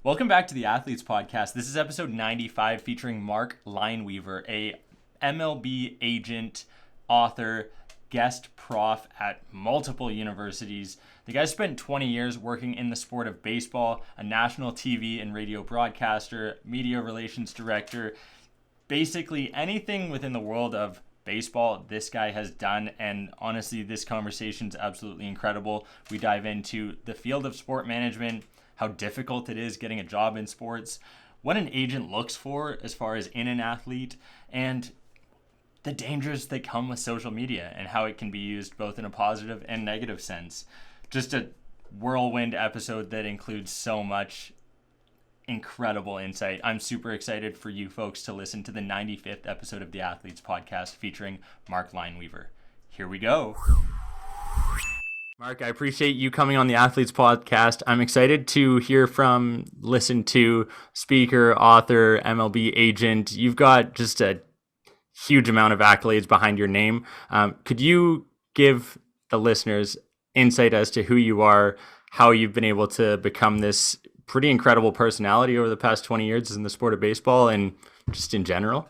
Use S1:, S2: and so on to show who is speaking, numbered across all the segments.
S1: Welcome back to the Athletes Podcast. This is episode 95 featuring Mark Leinweaver, a MLB agent, author, guest prof at multiple universities. The guy spent 20 years working in the sport of baseball, a national TV and radio broadcaster, media relations director, basically anything within the world of baseball this guy has done. And honestly, this conversation is absolutely incredible. We dive into the field of sport management, how difficult it is getting a job in sports, what an agent looks for as far as in an athlete, and the dangers that come with social media and how it can be used both in a positive and negative sense. Just a whirlwind episode that includes so much incredible insight. I'm super excited for you folks to listen to the 95th episode of the Athletes Podcast featuring Mark Leinweaver. Here we go. Mark, I appreciate you coming on the Athletes Podcast. I'm excited to listen to speaker, author, MLB agent. You've got just a huge amount of accolades behind your name. Could you give the listeners insight as to who you are, how you've been able to become this pretty incredible personality over the past 20 years in the sport of baseball and just in general?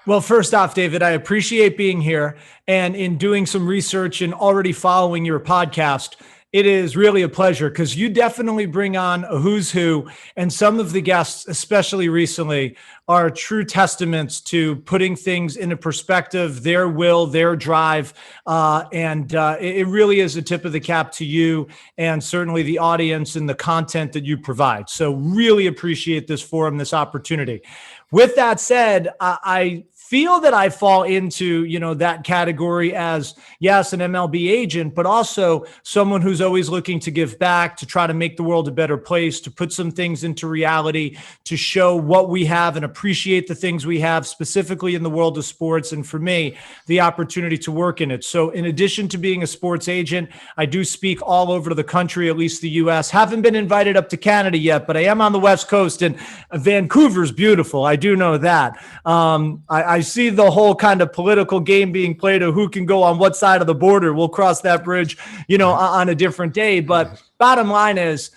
S2: Well, first off, David, I appreciate being here. And in doing some research and already following your podcast, it is really a pleasure because you definitely bring on a who's who. And some of the guests, especially recently, are true testaments to putting things into perspective, their will, their drive. It really is a tip of the cap to you and certainly the audience and the content that you provide. So really appreciate this forum, this opportunity. With that said, I feel that I fall into, that category as, yes, an MLB agent, but also someone who's always looking to give back, to try to make the world a better place, to put some things into reality, to show what we have and appreciate the things we have, specifically in the world of sports. And for me, the opportunity to work in it. So in addition to being a sports agent, I do speak all over the country, at least the US. Haven't been invited up to Canada yet, but I am on the West Coast, and Vancouver's beautiful. I do know that. I see the whole kind of political game being played of who can go on what side of the border. We'll cross that bridge, on a different day. But bottom line is,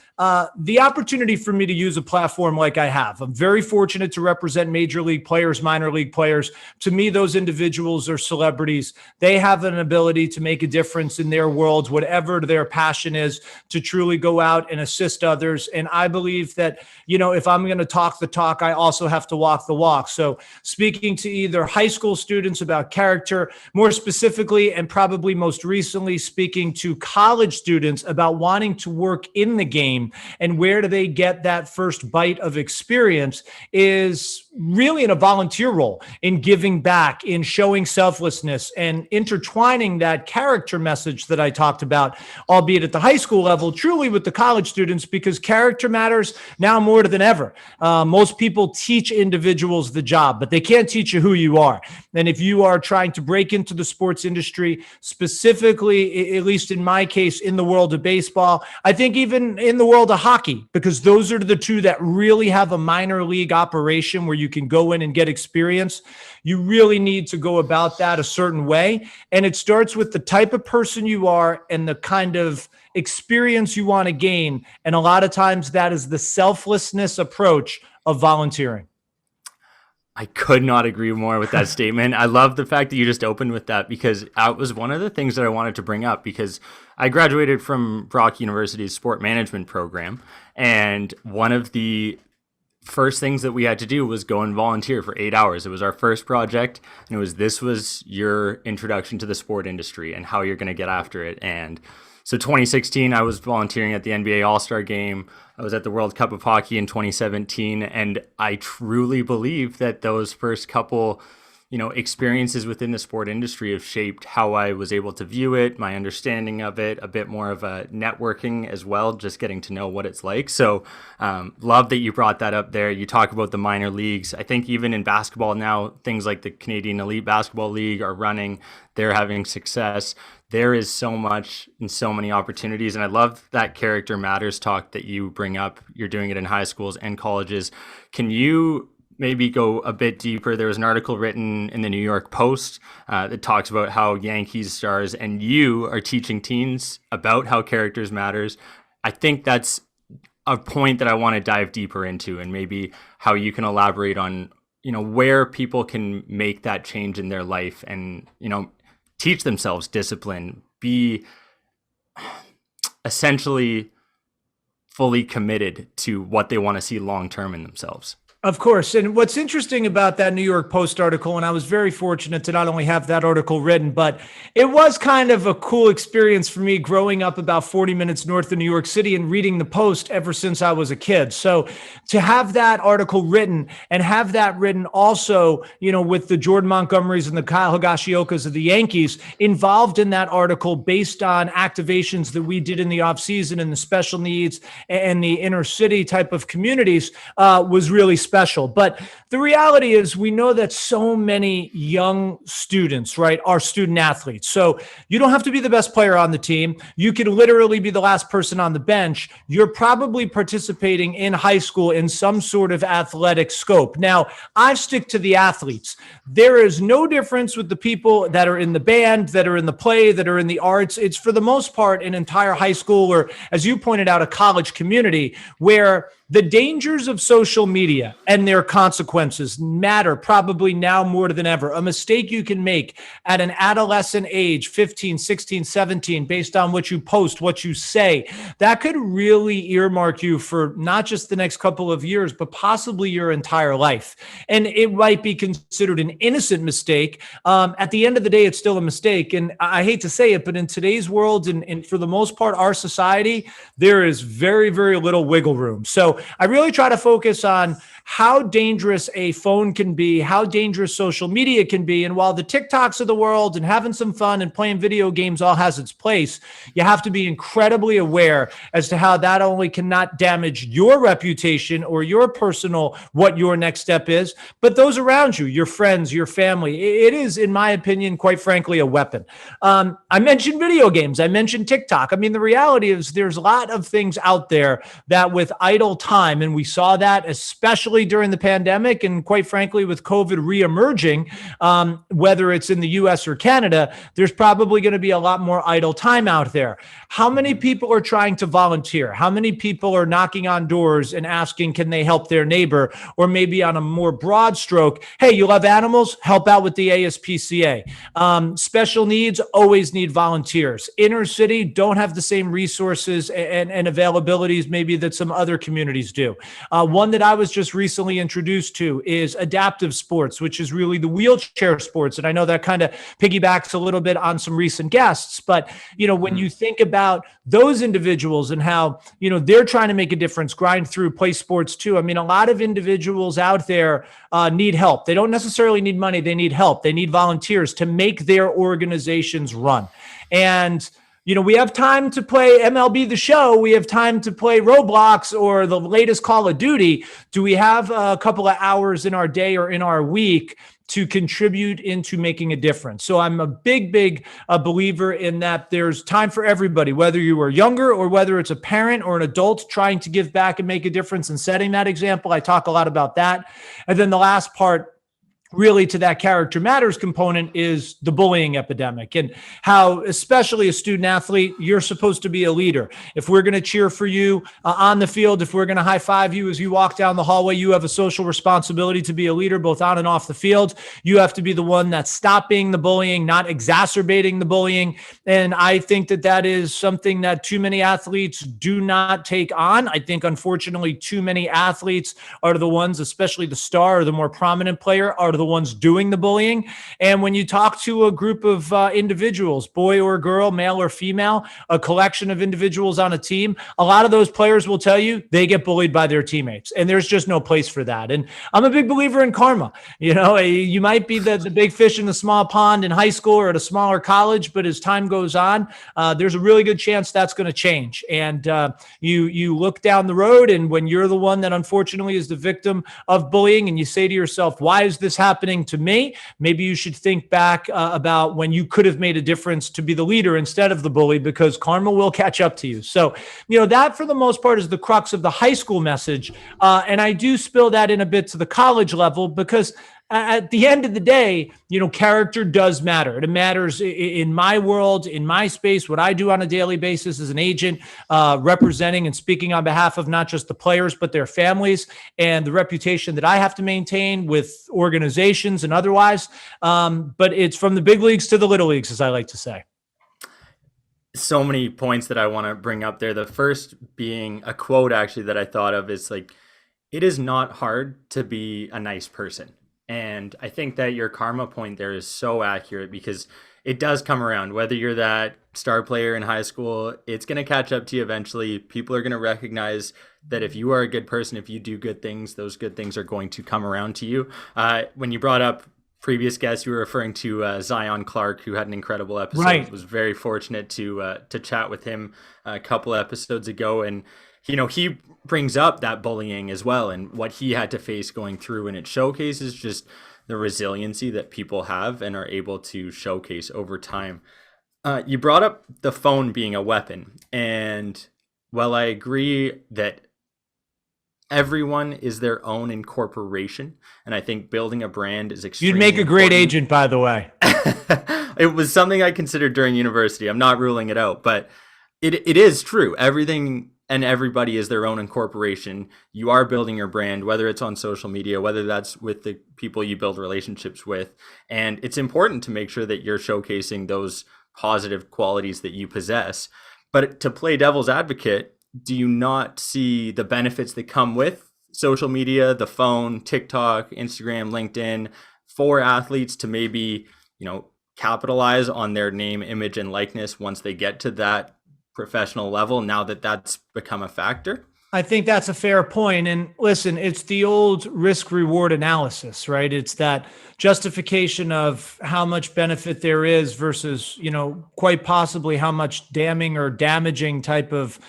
S2: the opportunity for me to use a platform like I have. I'm very fortunate to represent major league players, minor league players. To me, those individuals are celebrities. They have an ability to make a difference in their worlds, whatever their passion is, to truly go out and assist others. And I believe that, if I'm going to talk the talk, I also have to walk the walk. So speaking to either high school students about character, more specifically, and probably most recently, speaking to college students about wanting to work in the game, and where do they get that first bite of experience, is really in a volunteer role, in giving back, in showing selflessness, and intertwining that character message that I talked about, albeit at the high school level, truly with the college students, because character matters now more than ever. Most people teach individuals the job, but they can't teach you who you are. And if you are trying to break into the sports industry, specifically, at least in my case, in the world of baseball, I think even in the world of hockey, because those are the two that really have a minor league operation where you can go in and get experience. You really need to go about that a certain way. And it starts with the type of person you are and the kind of experience you want to gain. And a lot of times that is the selflessness approach of volunteering.
S1: I could not agree more with that statement. I love the fact that you just opened with that, because that was one of the things that I wanted to bring up, because I graduated from Brock University's sport management program. And one of the first things that we had to do was go and volunteer for 8 hours. It was our first project, and this was your introduction to the sport industry and how you're going to get after it. And so 2016, I was volunteering at the NBA All-Star Game. I was at the World Cup of Hockey in 2017. And I truly believe that those first couple, experiences within the sport industry have shaped how I was able to view it, my understanding of it, a bit more of a networking as well, just getting to know what it's like. So love that you brought that up there. You talk about the minor leagues. I think even in basketball now, things like the Canadian Elite Basketball League are running. They're having success. There is so much and so many opportunities. And I love that character matters talk that you bring up. You're doing it in high schools and colleges. Can you maybe go a bit deeper? There was an article written in the New York Post that talks about how Yankees stars and you are teaching teens about how characters matters. I think that's a point that I want to dive deeper into, and maybe how you can elaborate on, where people can make that change in their life and, teach themselves discipline, be essentially fully committed to what they want to see long-term in themselves.
S2: Of course. And what's interesting about that New York Post article, and I was very fortunate to not only have that article written, but it was kind of a cool experience for me growing up about 40 minutes north of New York City and reading the Post ever since I was a kid. So to have that article written and have that written also, with the Jordan Montgomerys and the Kyle Higashiokas of the Yankees involved in that article based on activations that we did in the offseason in the special needs and the inner city type of communities was really special. But the reality is we know that so many young students, right, are student athletes. So you don't have to be the best player on the team. You could literally be the last person on the bench. You're probably participating in high school in some sort of athletic scope. Now, I stick to the athletes. There is no difference with the people that are in the band, that are in the play, that are in the arts. It's for the most part an entire high school, or as you pointed out, a college community where the dangers of social media and their consequences matter probably now more than ever. A mistake you can make at an adolescent age, 15, 16, 17, based on what you post, what you say, that could really earmark you for not just the next couple of years, but possibly your entire life. And it might be considered an innocent mistake. At the end of the day, it's still a mistake. And I hate to say it, but in today's world, and for the most part, our society, there is very, very little wiggle room. So I really try to focus on how dangerous a phone can be, how dangerous social media can be. And while the TikToks of the world and having some fun and playing video games all has its place, you have to be incredibly aware as to how that only cannot damage your reputation or your personal, what your next step is, but those around you, your friends, your family. It is, in my opinion, quite frankly, a weapon. I mentioned video games. I mentioned TikTok. I mean, the reality is there's a lot of things out there that with idle time, and we saw that especially during the pandemic, and quite frankly, with COVID reemerging, whether it's in the US or Canada, there's probably going to be a lot more idle time out there. How many people are trying to volunteer? How many people are knocking on doors and asking, can they help their neighbor? Or maybe on a more broad stroke, hey, you love animals? Help out with the ASPCA. Special needs always need volunteers. Inner city don't have the same resources and availabilities maybe that some other communities do. One that I was just recently introduced to is adaptive sports, which is really the wheelchair sports. And I know that kind of piggybacks a little bit on some recent guests, but when you think about those individuals and how, they're trying to make a difference, grind through, play sports too. I mean, a lot of individuals out there need help. They don't necessarily need money. They need help. They need volunteers to make their organizations run. And we have time to play MLB The Show. We have time to play Roblox or the latest Call of Duty. Do we have a couple of hours in our day or in our week to contribute into making a difference? So I'm a big believer in that there's time for everybody, whether you are younger or whether it's a parent or an adult trying to give back and make a difference and setting that example. I talk a lot about that. And then the last part, really to that character matters component, is the bullying epidemic, and how, especially a student athlete, you're supposed to be a leader. If we're going to cheer for you on the field, if we're going to high five you as you walk down the hallway, you have a social responsibility to be a leader both on and off the field. You have to be the one that's stopping the bullying, not exacerbating the bullying. And I think that is something that too many athletes do not take on. I think, unfortunately, too many athletes are the ones, especially the star or the more prominent player, are the ones doing the bullying. And when you talk to a group of individuals, boy or girl, male or female, a collection of individuals on a team, a lot of those players will tell you they get bullied by their teammates, and there's just no place for that. And I'm a big believer in karma. You might be the big fish in the small pond in high school or at a smaller college, but as time goes on, there's a really good chance that's going to change. And you look down the road, and when you're the one that unfortunately is the victim of bullying, and you say to yourself, why is this happening to me? Maybe you should think back about when you could have made a difference to be the leader instead of the bully, because karma will catch up to you. So, that for the most part is the crux of the high school message. And I do spill that in a bit to the college level, because at the end of the day, character does matter. It matters in my world, in my space, what I do on a daily basis as an agent, representing and speaking on behalf of not just the players, but their families, and the reputation that I have to maintain with organizations and otherwise. But it's from the big leagues to the little leagues, as I like to say.
S1: So many points that I want to bring up there. The first being a quote actually that I thought of is like, it is not hard to be a nice person. And I think that your karma point there is so accurate, because it does come around. Whether you're that star player in high school, it's going to catch up to you eventually. People are going to recognize that if you are a good person, if you do good things, those good things are going to come around to you. When you brought up previous guest, you were referring to Zion Clark, who had an incredible episode.
S2: Right.
S1: Was very fortunate to chat with him a couple episodes ago, and he brings up that bullying as well and what he had to face going through, and it showcases just the resiliency that people have and are able to showcase over time. You brought up the phone being a weapon, and while I agree that everyone is their own incorporation, and I think building a brand is extremely
S2: You'd make a great agent, by the way.
S1: It was something I considered during university. I'm not ruling it out, but it is true. Everything and everybody is their own incorporation. You are building your brand, whether it's on social media, whether that's with the people you build relationships with. And it's important to make sure that you're showcasing those positive qualities that you possess. But to play devil's advocate, do you not see the benefits that come with social media, the phone, TikTok, Instagram, LinkedIn, for athletes to maybe, capitalize on their name, image, and likeness once they get to that professional level, now that that's become a factor?
S2: I think that's a fair point. And listen, it's the old risk reward analysis, right? It's that justification of how much benefit there is versus, quite possibly how much damning or damaging type of,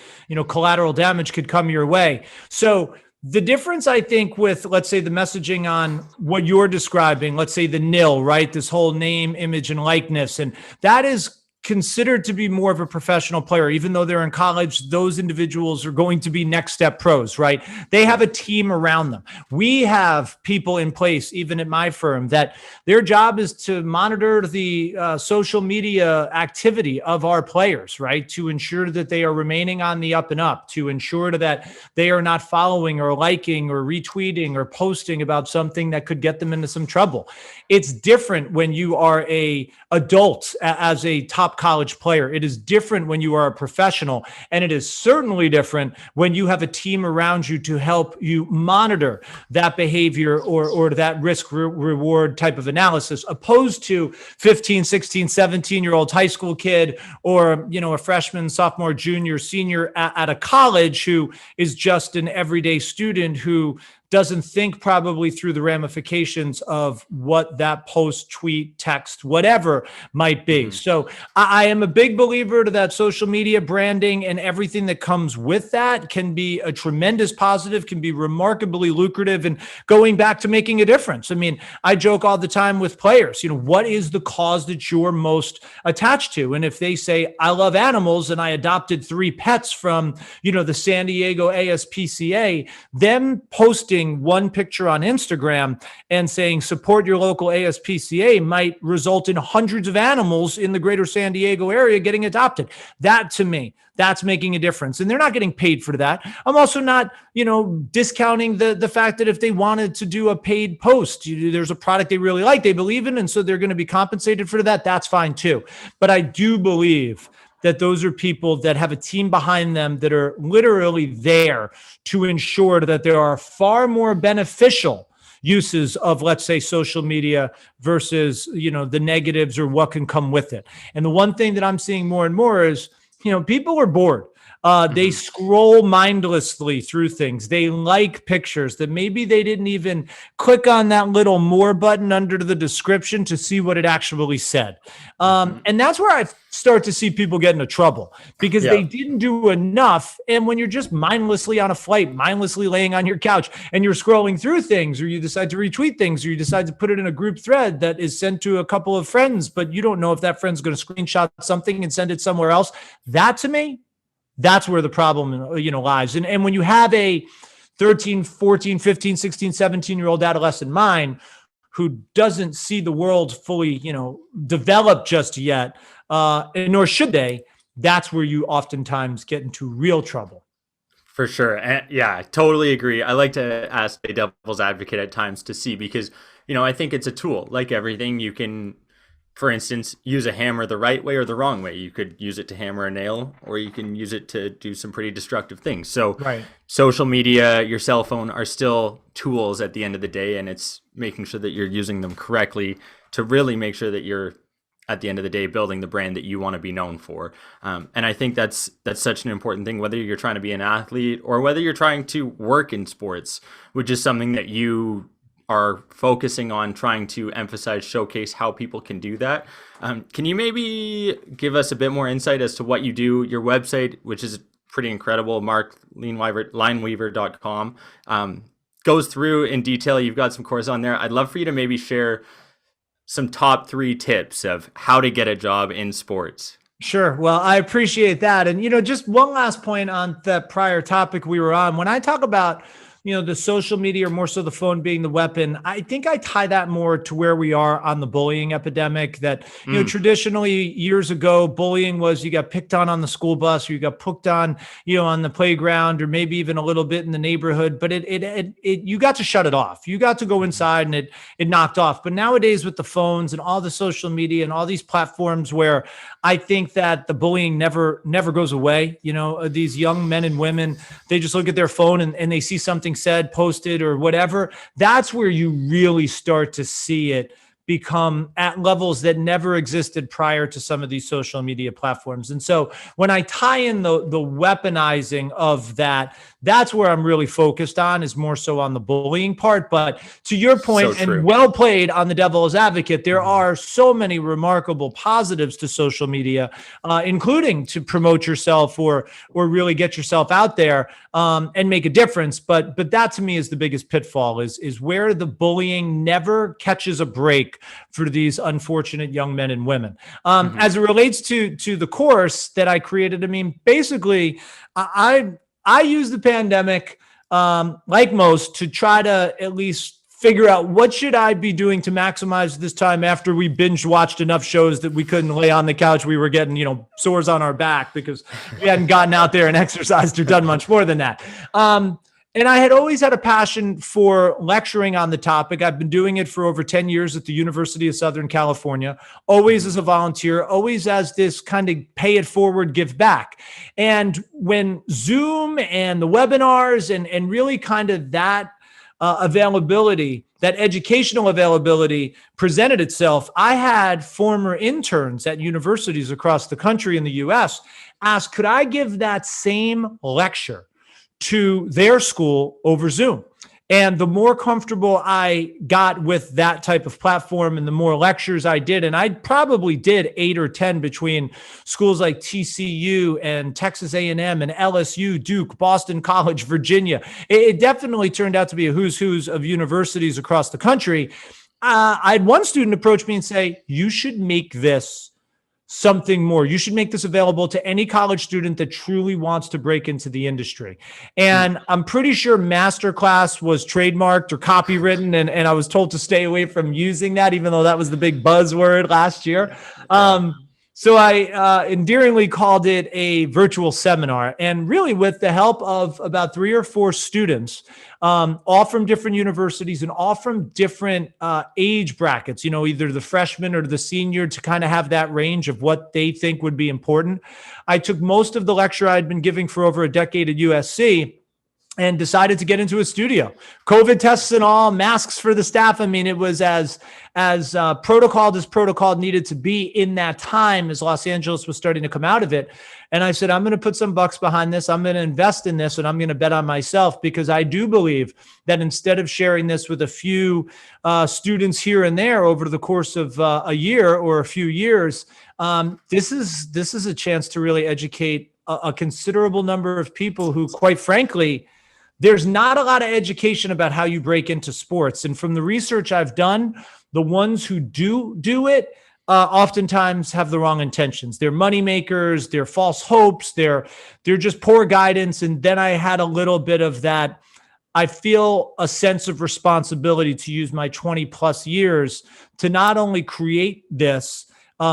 S2: collateral damage could come your way. So the difference, I think, with, let's say, the messaging on what you're describing, let's say the nil, right? This whole name, image, and likeness. And that is considered to be more of a professional player. Even though they're in college, those individuals are going to be next step pros, right? They have a team around them. We have people in place, even at my firm, that their job is to monitor the social media activity of our players, right? To ensure that they are remaining on the up and up, to ensure that they are not following or liking or retweeting or posting about something that could get them into some trouble. It's different when you are a adult as a top college player. It is different when you are a professional, and it is certainly different when you have a team around you to help you monitor that behavior or that risk reward type of analysis, opposed to 15, 16, 17-year-old high school kid or, a freshman, sophomore, junior, senior at a college who is just an everyday student who doesn't think probably through the ramifications of what that post, tweet, text, whatever might be. Mm-hmm. So I am a big believer to that social media branding, and everything that comes with that can be a tremendous positive, can be remarkably lucrative, and going back to making a difference. I mean, I joke all the time with players, what is the cause that you're most attached to? And if they say, I love animals and I adopted 3 pets from, the San Diego ASPCA, them posting one picture on Instagram and saying support your local ASPCA might result in hundreds of animals in the greater San Diego area getting adopted. That, to me, that's making a difference. And they're not getting paid for that. I'm also not, discounting the fact that if they wanted to do a paid post, there's a product they really like, they believe in, and so they're going to be compensated for that. That's fine too. But I do believe that those are people that have a team behind them that are literally there to ensure that there are far more beneficial uses of, let's say, social media versus, the negatives or what can come with it. And the one thing that I'm seeing more and more is, people are bored. They scroll mindlessly through things. They like pictures that maybe they didn't even click on that little more button under the description to see what it actually said. And that's where I start to see people get into trouble because they didn't do enough. And when you're just mindlessly on a flight, mindlessly laying on your couch and you're scrolling through things, or you decide to retweet things, or you decide to put it in a group thread that is sent to a couple of friends, but you don't know if that friend's going to screenshot something and send it somewhere else. That, to me, that's where the problem, lies. And when you have a 13, 14, 15, 16, 17-year-old adolescent mind who doesn't see the world fully, developed just yet, and nor should they, that's where you oftentimes get into real trouble.
S1: For sure. And yeah, I totally agree. I like to ask a devil's advocate at times to see because, I think it's a tool. Like everything, you can, for instance, use a hammer the right way or the wrong way. You could use it to hammer a nail, or you can use it to do some pretty destructive things. So
S2: right.
S1: Social media, your cell phone are still tools at the end of the day, and it's making sure that you're using them correctly to really make sure that you're, at the end of the day, building the brand that you want to be known for. And I think that's such an important thing, whether you're trying to be an athlete or whether you're trying to work in sports, which is something that you are focusing on trying to emphasize, showcase how people can do that. Can you maybe give us a bit more insight as to what you do? Your website, which is pretty incredible, Mark Leinweaver.com, goes through in detail. You've got some courses on there. I'd love for you to maybe share some top 3 tips of how to get a job in sports.
S2: Sure. Well, I appreciate that. And, just one last point on the prior topic we were on. When I talk about, the social media, or more so the phone being the weapon, I think I tie that more to where we are on the bullying epidemic. That, traditionally years ago, bullying was you got picked on the school bus, or you got picked on, on the playground, or maybe even a little bit in the neighborhood, but you got to shut it off. You got to go inside and it knocked off. But nowadays with the phones and all the social media and all these platforms, where I think that the bullying never goes away. These young men and women, they just look at their phone and they see something said, posted, or whatever. That's where you really start to see it become at levels that never existed prior to some of these social media platforms. And so when I tie in the weaponizing of that, that's where I'm really focused on, is more so on the bullying part. But to your point, so and well played on the devil's advocate, there are so many remarkable positives to social media, including to promote yourself or really get yourself out there and make a difference. But that to me is the biggest pitfall, is where the bullying never catches a break for these unfortunate young men and women. As it relates to the course that I created, I mean, basically, I use the pandemic, like most, to try to at least figure out what should I be doing to maximize this time after we binge watched enough shows that we couldn't lay on the couch. We were getting, sores on our back because we hadn't gotten out there and exercised or done much more than that. And I had always had a passion for lecturing on the topic. I've been doing it for over 10 years at the University of Southern California, always as a volunteer, always as this kind of pay it forward, give back. And when Zoom and the webinars and really kind of that availability, that educational availability presented itself, I had former interns at universities across the country in the US ask, could I give that same lecture to their school over Zoom? And the more comfortable I got with that type of platform and the more lectures I did, and I probably did 8 or 10 between schools like TCU and Texas A&M and LSU, Duke, Boston College, Virginia. It definitely turned out to be a who's who's of universities across the country. I had one student approach me and say, you should make this something more. You should make this available to any college student that truly wants to break into the industry. And I'm pretty sure masterclass was trademarked or copywritten, and I was told to stay away from using that, even though that was the big buzzword last year. So I endearingly called it a virtual seminar, and really with the help of about 3 or 4 students, all from different universities and all from different age brackets, either the freshman or the senior, to kind of have that range of what they think would be important. I took most of the lecture I'd been giving for over a decade at USC and decided to get into a studio. COVID tests and all, masks for the staff. I mean, it was as protocoled as protocol needed to be in that time as Los Angeles was starting to come out of it. And I said, I'm going to put some bucks behind this. I'm going to invest in this, and I'm going to bet on myself, because I do believe that instead of sharing this with a few students here and there over the course of a year or a few years, this is a chance to really educate a considerable number of people who, quite frankly, there's not a lot of education about how you break into sports. And from the research I've done, the ones who do it oftentimes have the wrong intentions. They're money makers, they're false hopes, they're just poor guidance. And then I had a little bit of that, I feel a sense of responsibility to use my 20 plus years to not only create this,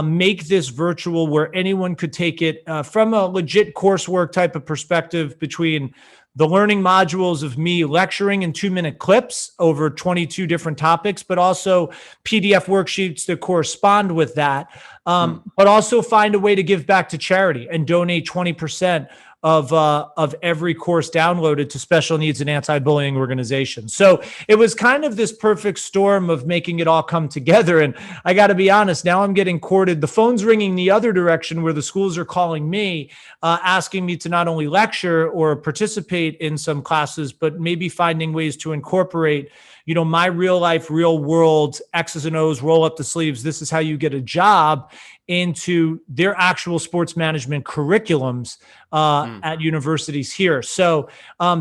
S2: make this virtual where anyone could take it from a legit coursework type of perspective, between the learning modules of me lecturing in 2-minute clips over 22 different topics, but also PDF worksheets that correspond with that. But also find a way to give back to charity and donate 20% of every course downloaded to special needs and anti-bullying organizations. So it was kind of this perfect storm of making it all come together. And I got to be honest, now I'm getting courted. The phone's ringing the other direction, where the schools are calling me, asking me to not only lecture or participate in some classes, but maybe finding ways to incorporate, my real life, real world X's and O's, roll up the sleeves, this is how you get a job, into their actual sports management curriculums at universities here. So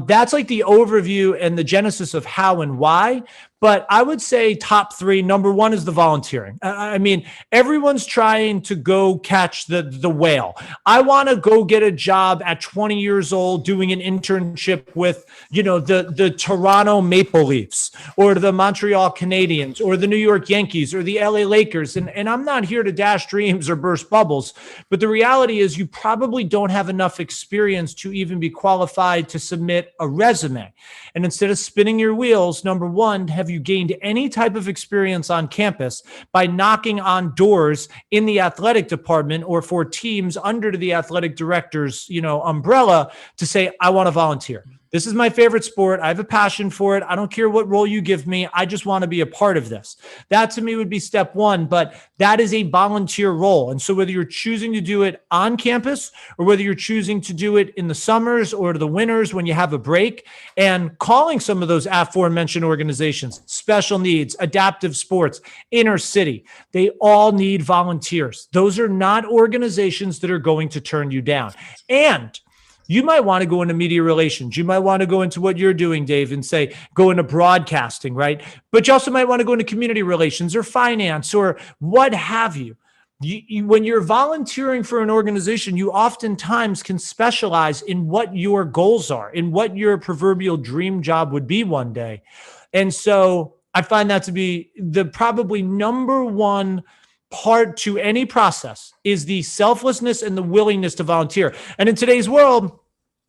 S2: that's like the overview and the genesis of how and why. But I would say top three, number one is the volunteering. I mean, everyone's trying to go catch the whale. I want to go get a job at 20 years old doing an internship with, the Toronto Maple Leafs or the Montreal Canadiens or the New York Yankees or the LA Lakers. And I'm not here to dash dreams or burst bubbles, but the reality is you probably don't have enough experience to even be qualified to submit a resume. And instead of spinning your wheels, number one, have you gained any type of experience on campus by knocking on doors in the athletic department or for teams under the athletic director's, umbrella to say, I want to volunteer. This is my favorite sport. I have a passion for it. I don't care what role you give me. I just want to be a part of this. That to me would be step one, but that is a volunteer role. And so whether you're choosing to do it on campus or whether you're choosing to do it in the summers or the winters when you have a break, and calling some of those aforementioned organizations, special needs, adaptive sports, inner city, they all need volunteers. Those are not organizations that are going to turn you down. And you might want to go into media relations. You might want to go into what you're doing, Dave, and say, go into broadcasting, right? But you also might want to go into community relations or finance or what have you. When you're volunteering for an organization, you oftentimes can specialize in what your goals are, in what your proverbial dream job would be one day. And so I find that to be the probably number one part to any process, is the selflessness and the willingness to volunteer. And in today's world,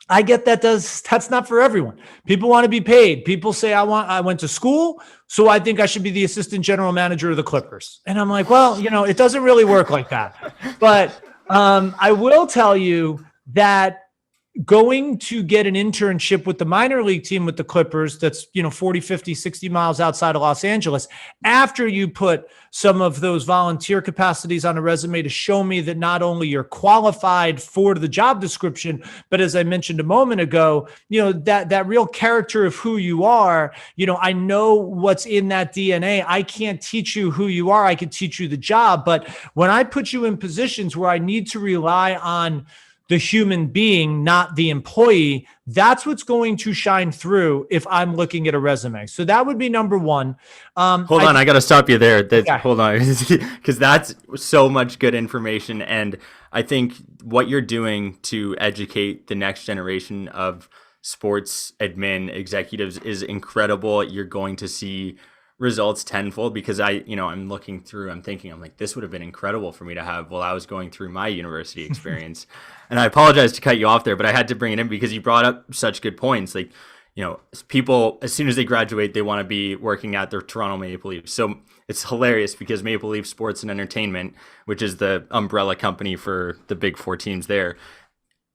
S2: I get that's not for everyone. People want to be paid. People say, I went to school, so I think I should be the assistant general manager of the Clippers. And I'm like, well, it doesn't really work like that. But I will tell you that going to get an internship with the minor league team with the Clippers, that's 40, 50, 60 miles outside of Los Angeles, after you put some of those volunteer capacities on a resume to show me that not only you're qualified for the job description, but as I mentioned a moment ago, that real character of who you are, I know what's in that DNA. I can't teach you who you are. I can teach you the job. But when I put you in positions where I need to rely on the human being, not the employee, that's what's going to shine through if I'm looking at a resume. So that would be number one.
S3: Hold on, I got to stop you there.
S2: Yeah.
S3: Hold on, because that's so much good information. And I think what you're doing to educate the next generation of sports admin executives is incredible. You're going to see results tenfold, because I'm looking through, I'm like, this would have been incredible for me to have while I was going through my university experience. And I apologize to cut you off there, but I had to bring it in because you brought up such good points. Like, people, as soon as they graduate, they want to be working at their Toronto Maple Leafs. So it's hilarious because Maple Leaf Sports and Entertainment, which is the umbrella company for the big four teams there,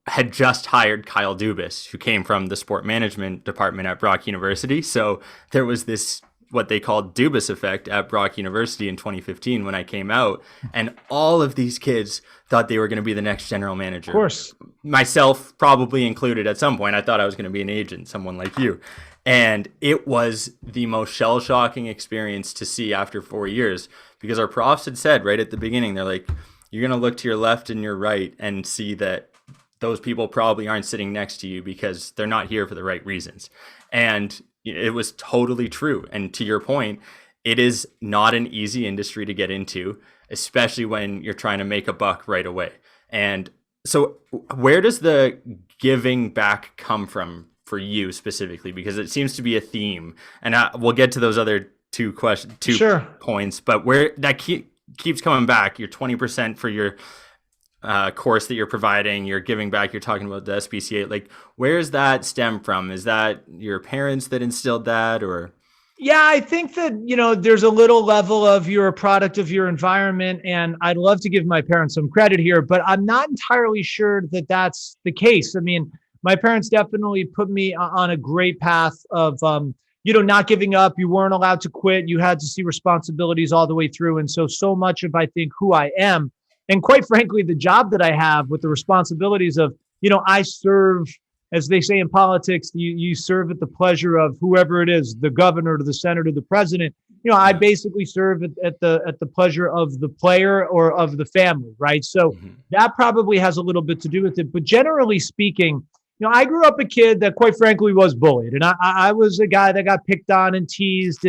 S3: had just hired Kyle Dubas, who came from the sport management department at Brock University. So there was this, what they called Dubas effect at Brock University in 2015 when I came out, and all of these kids thought they were going to be the next general manager.
S2: Of course.
S3: Myself probably included at some point. I thought I was going to be an agent, someone like you. And it was the most shell-shocking experience to see after 4 years, because our profs had said right at the beginning, they're like, you're going to look to your left and your right and see that those people probably aren't sitting next to you because they're not here for the right reasons. And it was totally true. And to your point, it is not an easy industry to get into, especially when you're trying to make a buck right away. And so where does the giving back come from for you specifically, because it seems to be a theme, and we'll get to those other two
S2: Sure.
S3: points, but where that keeps coming back, your 20% for your course that you're providing, you're giving back, you're talking about the SPCA, like where's that stem from? Is that your parents that instilled that, or?
S2: Yeah, I think that, there's a little level of you're a product of your environment, and I'd love to give my parents some credit here, but I'm not entirely sure that that's the case. I mean, my parents definitely put me on a great path of, not giving up. You weren't allowed to quit. You had to see responsibilities all the way through. And so much of, I think, who I am, and quite frankly, the job that I have with the responsibilities of, I serve, as they say in politics, you serve at the pleasure of whoever it is, the governor to the senator, the president. I basically serve at the pleasure of the player or of the family, right? So that probably has a little bit to do with it. But generally speaking, I grew up a kid that quite frankly was bullied. And I was a guy that got picked on and teased.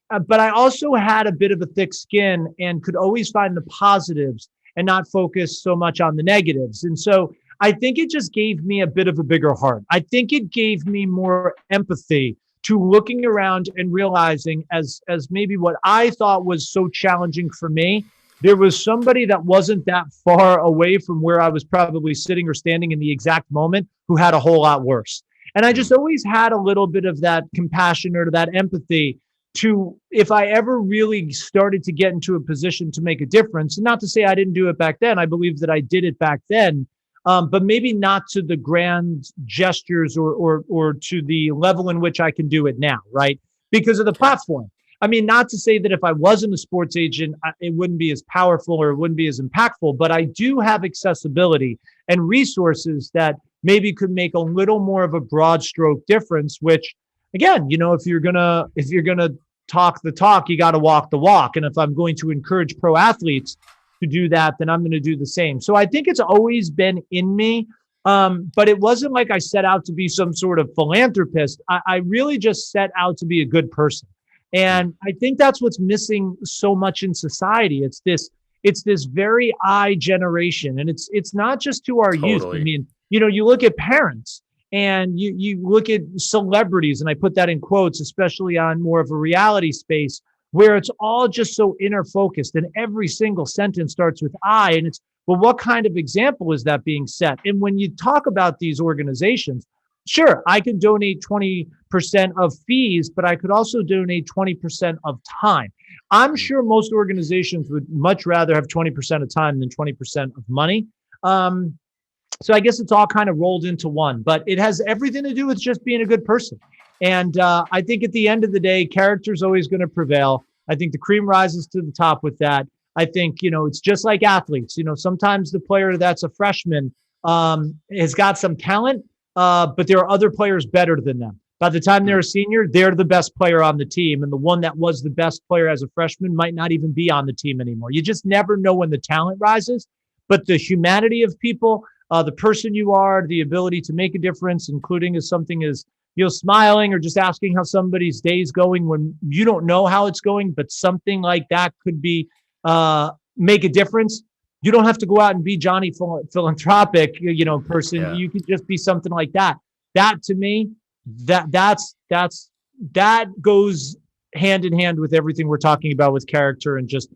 S2: But I also had a bit of a thick skin and could always find the positives and not focus so much on the negatives. And so I think it just gave me a bit of a bigger heart. I think it gave me more empathy to looking around and realizing as maybe what I thought was so challenging for me, there was somebody that wasn't that far away from where I was probably sitting or standing in the exact moment who had a whole lot worse. And I just always had a little bit of that compassion or that empathy to, if I ever really started to get into a position to make a difference, and not to say I didn't do it back then, I believe that I did it back then, but maybe not to the grand gestures or to the level in which I can do it now, right? Because of the platform. I mean, not to say that if I wasn't a sports agent, it wouldn't be as powerful or it wouldn't be as impactful, but I do have accessibility and resources that maybe could make a little more of a broad stroke difference, which again, if you're gonna talk the talk, you got to walk the walk. And if I'm going to encourage pro athletes to do that, then I'm going to do the same. So I think it's always been in me. But it wasn't like I set out to be some sort of philanthropist. I really just set out to be a good person. And I think that's what's missing so much in society. It's this very I generation. And it's not just to our youth. I mean, you look at parents and you look at celebrities, and I put that in quotes, especially on more of a reality space, where it's all just so inner focused and every single sentence starts with I. And it's, well, what kind of example is that being set? And when you talk about these organizations, sure, I could donate 20% of fees, but I could also donate 20% of time. I'm sure most organizations would much rather have 20% of time than 20% of money. So I guess it's all kind of rolled into one, but it has everything to do with just being a good person. And I think at the end of the day, character is always going to prevail. I think the cream rises to the top with that. I think, it's just like athletes. Sometimes the player that's a freshman has got some talent, but there are other players better than them. By the time they're a senior, they're the best player on the team. And the one that was the best player as a freshman might not even be on the team anymore. You just never know when the talent rises. But the humanity of people, the person you are, the ability to make a difference, including as something as, smiling or just asking how somebody's day is going when you don't know how it's going, but something like that could be, make a difference. You don't have to go out and be Johnny philanthropic, person. Yeah. You could just be something like that. That to me, that goes hand in hand with everything we're talking about with character and just,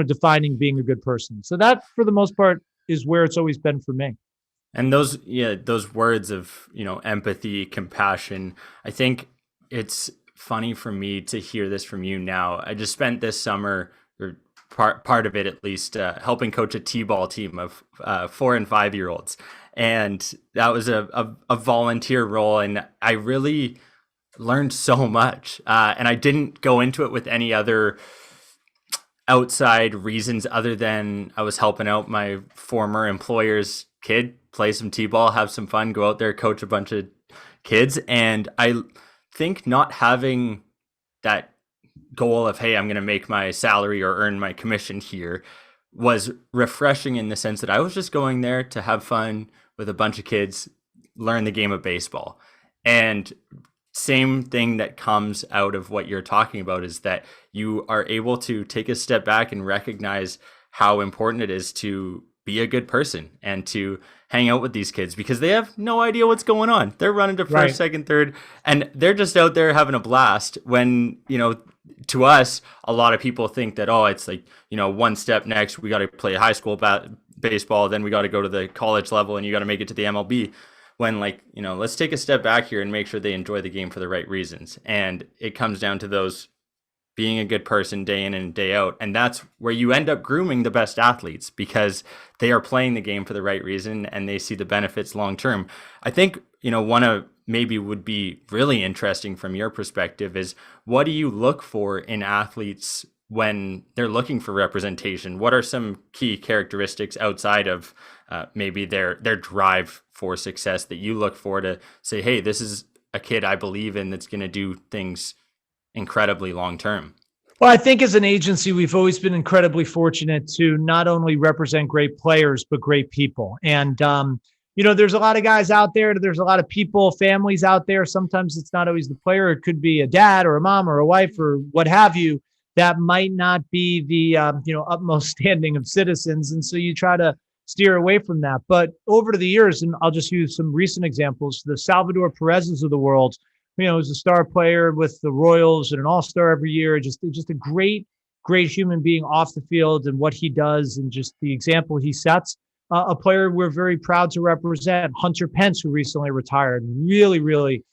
S2: defining being a good person. So that for the most part is where it's always been for me.
S3: And those words of, empathy, compassion, I think it's funny for me to hear this from you now. I just spent this summer, or part of it at least, helping coach a T-ball team of 4 and 5 year olds. And that was a volunteer role. And I really learned so much. And I didn't go into it with any other outside reasons other than I was helping out my former employer's kid, play some T-ball, have some fun, go out there, coach a bunch of kids. And I think not having that goal of, hey, I'm going to make my salary or earn my commission here was refreshing in the sense that I was just going there to have fun with a bunch of kids, learn the game of baseball. And same thing that comes out of what you're talking about is that you are able to take a step back and recognize how important it is to be a good person and to hang out with these kids because they have no idea what's going on. They're running to first, second, third, and they're just out there having a blast when, to us, a lot of people think that, oh, it's like, one step next, we got to play high school baseball, then we got to go to the college level and you got to make it to the MLB. When let's take a step back here and make sure they enjoy the game for the right reasons. And it comes down to those being a good person day in and day out. And that's where you end up grooming the best athletes because they are playing the game for the right reason and they see the benefits long term. I think, one of maybe would be really interesting from your perspective is what do you look for in athletes when they're looking for representation? What are some key characteristics outside of maybe their drive for success that you look for to say, hey, this is a kid I believe in that's going to do things incredibly long term?
S2: Well, I think as an agency, we've always been incredibly fortunate to not only represent great players, but great people. And, there's a lot of guys out there. There's a lot of people, families out there. Sometimes it's not always the player. It could be a dad or a mom or a wife or what have you that might not be the, utmost standing of citizens. And so you try to steer away from that. But over the years, and I'll just use some recent examples, the Salvador Perez's of the world, is a star player with the Royals and an all-star every year. Just a great human being off the field and what he does and just the example he sets. A player we're very proud to represent, Hunter Pence, who recently retired, really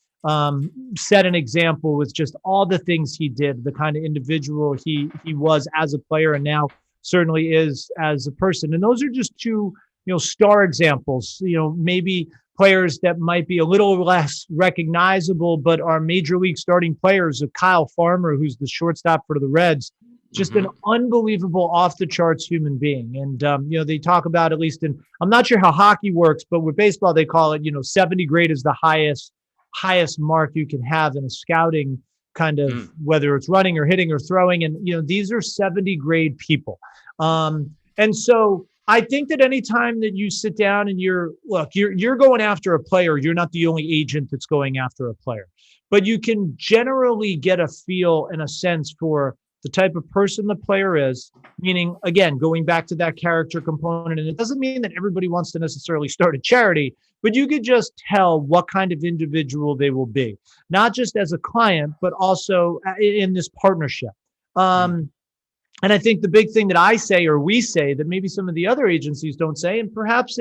S2: set an example with just all the things he did, the kind of individual he was as a player and now certainly is as a person. And those are just two, star examples, maybe players that might be a little less recognizable, but are major league starting players of Kyle Farmer, who's the shortstop for the Reds, just an unbelievable off the charts human being. And, they talk about, at least I'm not sure how hockey works, but with baseball, they call it, 70 grade is the highest mark you can have in a scouting kind of, whether it's running or hitting or throwing. And, these are 70 grade people. And so I think that anytime that you sit down and you're going after a player, you're not the only agent that's going after a player, but you can generally get a feel and a sense for the type of person the player is, meaning, again, going back to that character component. And it doesn't mean that everybody wants to necessarily start a charity, but you could just tell what kind of individual they will be, not just as a client, but also in this partnership. And I think the big thing that I say, or we say, that maybe some of the other agencies don't say, and perhaps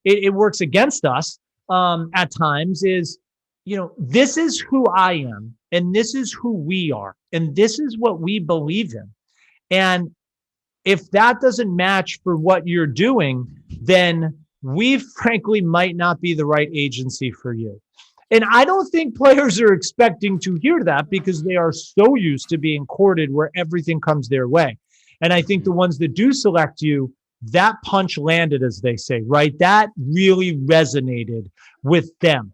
S2: it works against us at times, is, this is who I am, and this is who we are, and this is what we believe in. And if that doesn't match for what you're doing, then we frankly might not be the right agency for you. And I don't think players are expecting to hear that because they are so used to being courted where everything comes their way. And I think the ones that do select you, that punch landed, as they say, right? That really resonated with them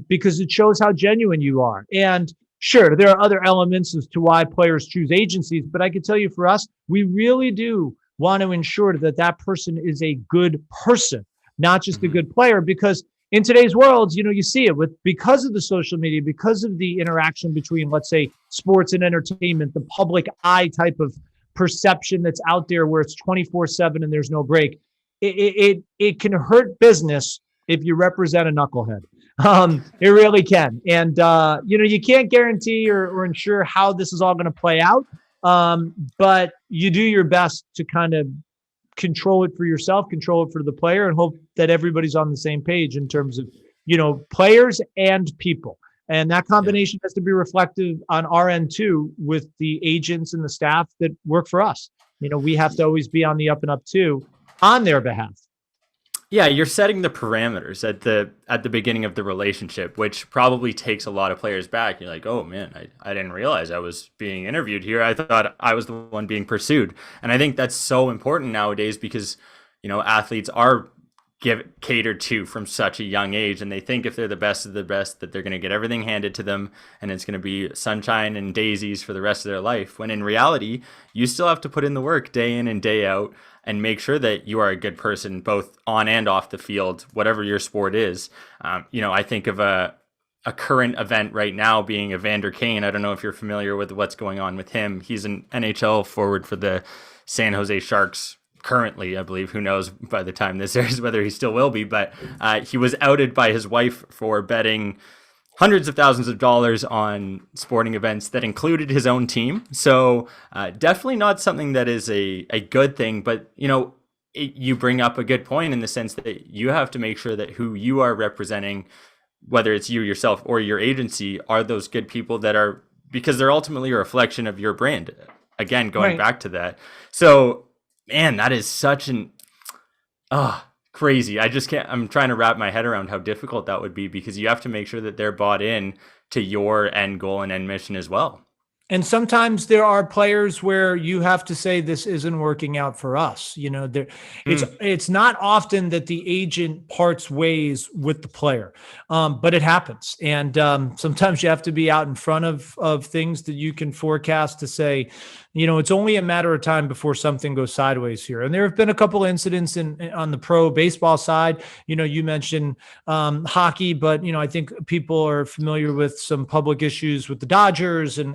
S2: because it shows how genuine you are. And sure, there are other elements as to why players choose agencies, but I can tell you for us, we really do want to ensure that that person is a good person, not just a good player, because in today's world, you see it because of the social media, because of the interaction between, let's say, sports and entertainment, the public eye type of perception that's out there where it's 24/7 and there's no break. It can hurt business if you represent a knucklehead. It really can. And, you can't guarantee or ensure how this is all going to play out. But you do your best to kind of control it for yourself, control it for the player, and hope that everybody's on the same page in terms of, players and people. And that combination has to be reflective on our end too, with the agents and the staff that work for us. We have to always be on the up and up too, on their behalf.
S3: Yeah, you're setting the parameters at the beginning of the relationship, which probably takes a lot of players back. You're like, oh man, I didn't realize I was being interviewed here. I thought I was the one being pursued. And I think that's so important nowadays because, athletes are catered to from such a young age, and they think if they're the best of the best that they're going to get everything handed to them and it's going to be sunshine and daisies for the rest of their life, when in reality you still have to put in the work day in and day out and make sure that you are a good person both on and off the field, whatever your sport is. I think of a current event right now being Evander Kane. I don't know if you're familiar with what's going on with him. He's an NHL forward for the San Jose Sharks currently, I believe, who knows by the time this airs whether he still will be, but he was outed by his wife for betting hundreds of thousands of dollars on sporting events that included his own team. So definitely not something that is a good thing, but you bring up a good point in the sense that you have to make sure that who you are representing, whether it's you yourself or your agency, are those good people that are, because they're ultimately a reflection of your brand. Again, going back to that. So, man, that is such an crazy. I just can't, I'm trying to wrap my head around how difficult that would be, because you have to make sure that they're bought in to your end goal and end mission as well.
S2: And sometimes there are players where you have to say, this isn't working out for us. It's not often that the agent parts ways with the player, but it happens. And sometimes you have to be out in front of things that you can forecast to say, it's only a matter of time before something goes sideways here. And there have been a couple incidents on the pro baseball side. You mentioned hockey, but I think people are familiar with some public issues with the Dodgers and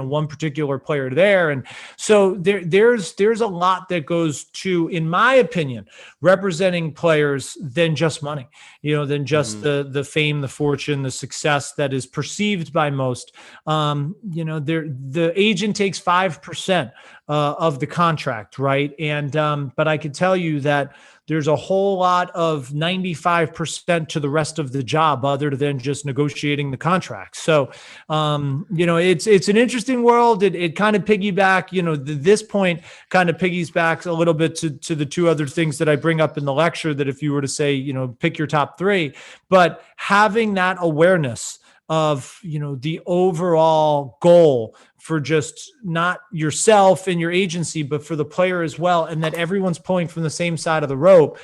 S2: one particular player there. And so there's a lot that goes to, in my opinion, representing players than just money, than just the fame, the fortune, the success that is perceived by most. The agent takes 5% of the contract, right? And but I can tell you that there's a whole lot of 95% to the rest of the job other than just negotiating the contract. So, it's an interesting world. It kind of this point kind of piggybacks a little bit to the two other things that I bring up in the lecture, that if you were to say, pick your top three, but having that awareness of, the overall goal for just not yourself and your agency, but for the player as well, and that everyone's pulling from the same side of the rope.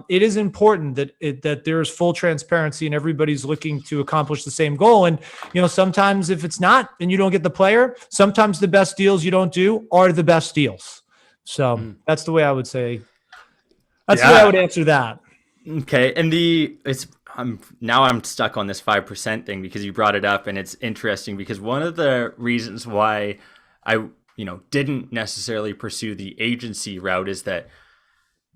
S2: It is important that there is full transparency and everybody's looking to accomplish the same goal. And, sometimes if it's not, and you don't get the player, sometimes the best deals you don't do are the best deals. So that's the way I would say. That's the way I would answer that.
S3: Okay. And I'm stuck on this 5% thing because you brought it up, and it's interesting because one of the reasons why I, didn't necessarily pursue the agency route is that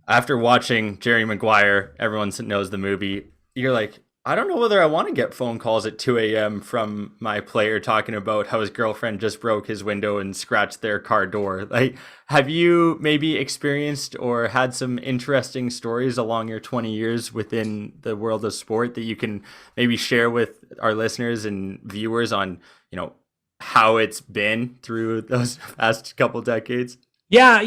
S3: after watching Jerry Maguire, everyone knows the movie, you're like, I don't know whether I want to get phone calls at 2 a.m. from my player talking about how his girlfriend just broke his window and scratched their car door. Like, have you maybe experienced or had some interesting stories along your 20 years within the world of sport that you can maybe share with our listeners and viewers on, how it's been through those past couple decades?
S2: Yeah,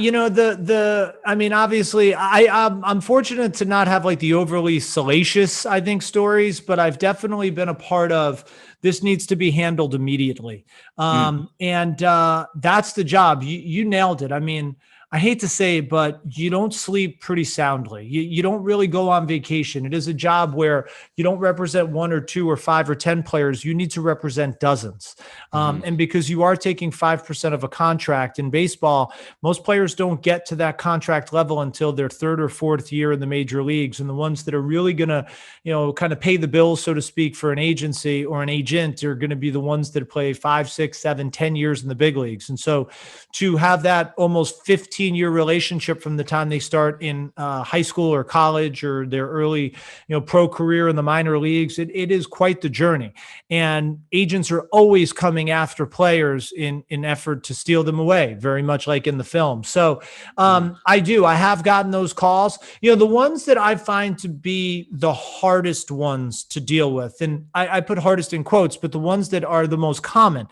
S2: obviously I'm fortunate to not have like the overly salacious, I think, stories, but I've definitely been a part of this needs to be handled immediately. And that's the job. You nailed it. I mean, I hate to say it, but you don't sleep pretty soundly. You don't really go on vacation. It is a job where you don't represent 1 or 2 or 5 or 10 players. You need to represent dozens. And because you are taking 5% of a contract in baseball, most players don't get to that contract level until their 3rd or 4th year in the major leagues. And the ones that are really going to, kind of pay the bills, so to speak, for an agency or an agent are going to be the ones that play 5, 6, 7, 10 years in the big leagues. And so to have that almost 15-year relationship from the time they start in high school or college or their early, pro career in the minor leagues, it is quite the journey. And agents are always coming after players in effort to steal them away, very much like in the film. So I have gotten those calls. The ones that I find to be the hardest ones to deal with, and I put hardest in quotes, but the ones that are the most common,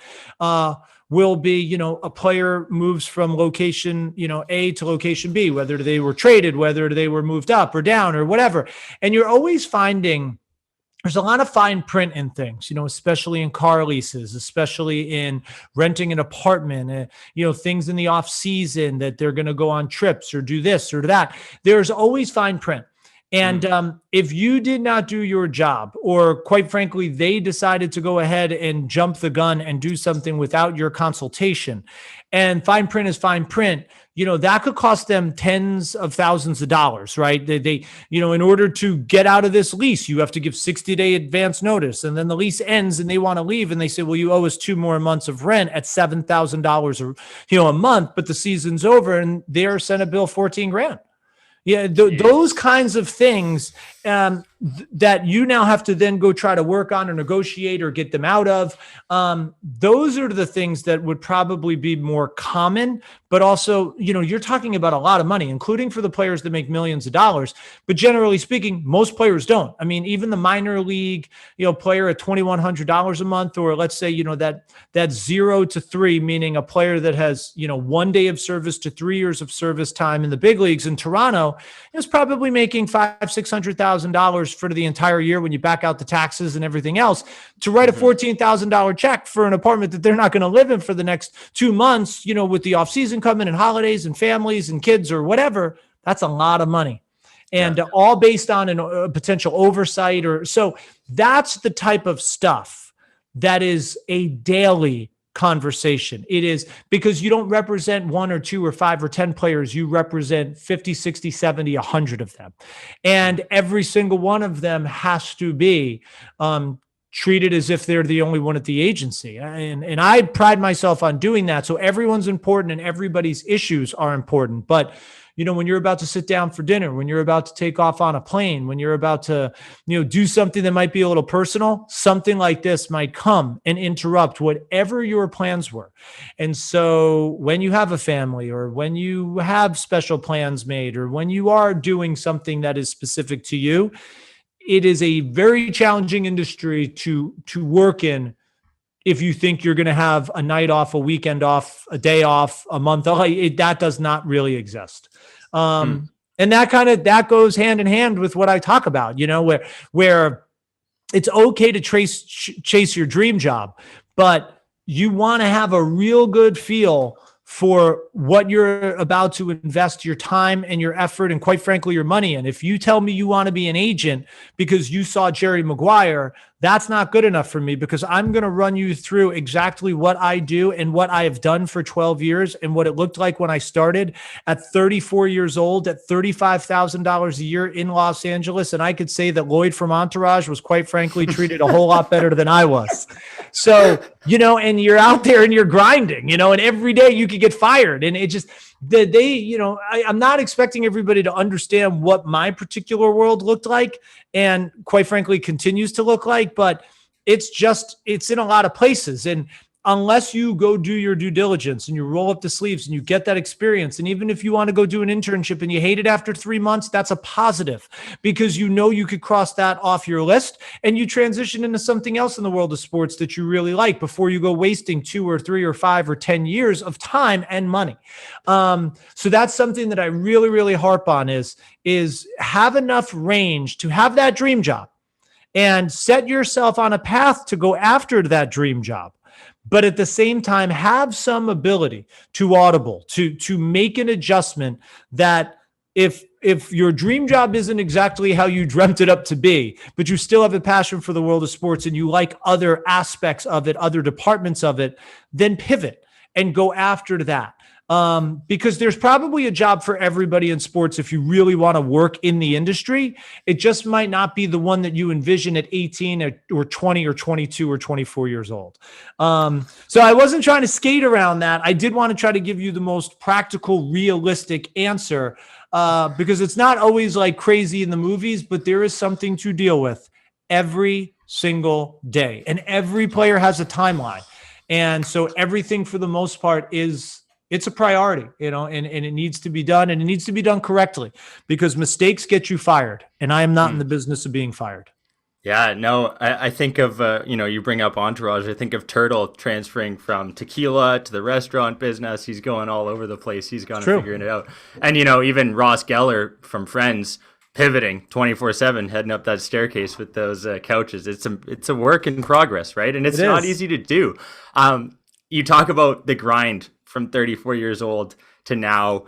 S2: will be, a player moves from location, A to location B, whether they were traded, whether they were moved up or down or whatever. And you're always finding there's a lot of fine print in things, especially in car leases, especially in renting an apartment, things in the off season that they're going to go on trips or do this or that. There's always fine print. And if you did not do your job, or quite frankly, they decided to go ahead and jump the gun and do something without your consultation, and fine print is fine print, that could cost them tens of thousands of dollars, right? They in order to get out of this lease, you have to give 60-day advance notice. And then the lease ends and they want to leave. And they say, well, you owe us 2 more months of rent at $7,000 a month, but the season's over, and they're sent a bill 14 grand. Yeah, those kinds of things that you now have to then go try to work on or negotiate or get them out of. Those are the things that would probably be more common, but also, you're talking about a lot of money, including for the players that make millions of dollars. But generally speaking, most players don't. I mean, even the minor league, player at $2,100 a month, or let's say, that 0 to 3, meaning a player that has, 1 day of service to 3 years of service time in the big leagues in Toronto is probably making $500,000-$600,000 for the entire year when you back out the taxes and everything else. To write a $14,000 check for an apartment that they're not going to live in for the next 2 months, with the off season coming and holidays and families and kids or whatever, that's a lot of money. And all based on a potential oversight. So that's the type of stuff that is a daily conversation. It is, because you don't represent 1 or 2 or 5 or 10 players. You represent 50, 60, 70, 100 of them. And every single one of them has to be treated as if they're the only one at the agency. And I pride myself on doing that. So everyone's important and everybody's issues are important. But when you're about to sit down for dinner, when you're about to take off on a plane, when you're about to, do something that might be a little personal, something like this might come and interrupt whatever your plans were. And so when you have a family, or when you have special plans made, or when you are doing something that is specific to you, it is a very challenging industry to work in. If you think you're going to have a night off, a weekend off, a day off, a month off, that does not really exist. And that goes hand in hand with what I talk about, where it's okay to chase your dream job, but you want to have a real good feel for what you're about to invest your time and your effort and, quite frankly, your money in. If you tell me you want to be an agent because you saw Jerry Maguire, that's not good enough for me, because I'm going to run you through exactly what I do and what I have done for 12 years and what it looked like when I started at 34 years old at $35,000 a year in Los Angeles. And I could say that Lloyd from Entourage was, quite frankly, treated a whole lot better than I was. So, and you're out there and you're grinding, and every day you could get fired. And it just, I'm not expecting everybody to understand what my particular world looked like and, quite frankly, continues to look like, but it's in a lot of places. And unless you go do your due diligence and you roll up the sleeves and you get that experience, and even if you want to go do an internship and you hate it after 3 months, that's a positive, because you could cross that off your list and you transition into something else in the world of sports that you really like before you go wasting 2 or 3 or 5 or 10 years of time and money. So that's something that I really, really harp on is have enough range to have that dream job and set yourself on a path to go after that dream job. But at the same time, have some ability to audible, to make an adjustment that if your dream job isn't exactly how you dreamt it up to be, but you still have a passion for the world of sports and you like other aspects of it, other departments of it, then pivot and go after that. Because there's probably a job for everybody in sports if you really want to work in the industry. It just might not be the one that you envision at 18 or 20 or 22 or 24 years old. So I wasn't trying to skate around that. I did want to try to give you the most practical, realistic answer, because it's not always like crazy in the movies, but there is something to deal with every single day. And every player has a timeline. And so everything, for the most part, it's a priority, and it needs to be done, and it needs to be done correctly, because mistakes get you fired. And I am not in the business of being fired.
S3: Yeah, no, I think of, you bring up Entourage. I think of Turtle transferring from tequila to the restaurant business. He's going all over the place. He's gone and figuring it out. And, even Ross Geller from Friends pivoting 24/7, heading up that staircase with those couches. It's a work in progress, right? And it's not easy to do. You talk about the grind from 34 years old to now.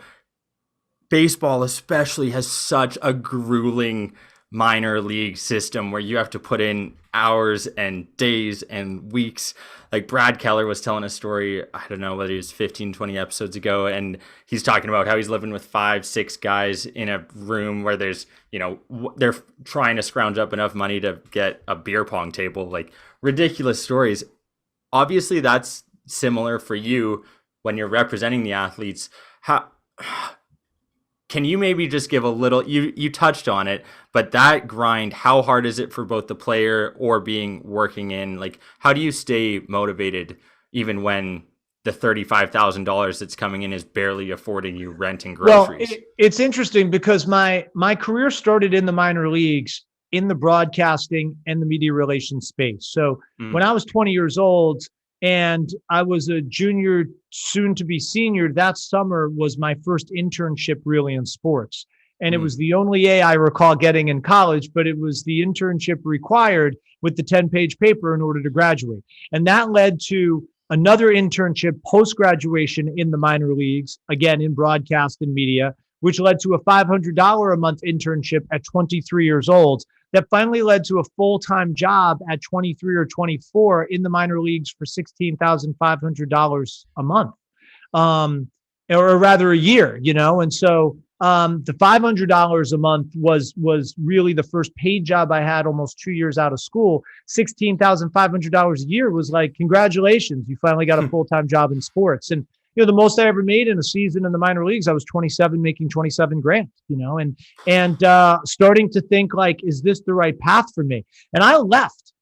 S3: baseball especially has such a grueling minor league system where you have to put in hours and days and weeks. Like Brad Keller was telling a story, I don't know whether it was 15, 20 episodes ago, and he's talking about how he's living with 5, 6 guys in a room where there's, they're trying to scrounge up enough money to get a beer pong table, like ridiculous stories. Obviously that's similar for you when you're representing the athletes. How can you maybe just give a little, you touched on it, but that grind, how hard is it for both the player or working in, like, how do you stay motivated even when the $35,000 that's coming in is barely affording you rent and groceries?
S2: Well, it's interesting because my career started in the minor leagues in the broadcasting and the media relations space. So when I was 20 years old, and I was a junior, soon to be senior, that summer was my first internship really in sports. And it was the only A I recall getting in college, but it was the internship required with the 10-page paper in order to graduate. And that led to another internship post-graduation in the minor leagues, again, in broadcast and media, which led to a $500 a month internship at 23 years old. That finally led to a full-time job at 23 or 24 in the minor leagues for $16,500 a month, or rather a year, And so the $500 a month was really the first paid job I had almost 2 years out of school. $16,500 a year was like, congratulations, you finally got a full-time job in sports. And the most I ever made in a season in the minor leagues, I was 27, making 27 grand, and starting to think like, is this the right path for me? And I left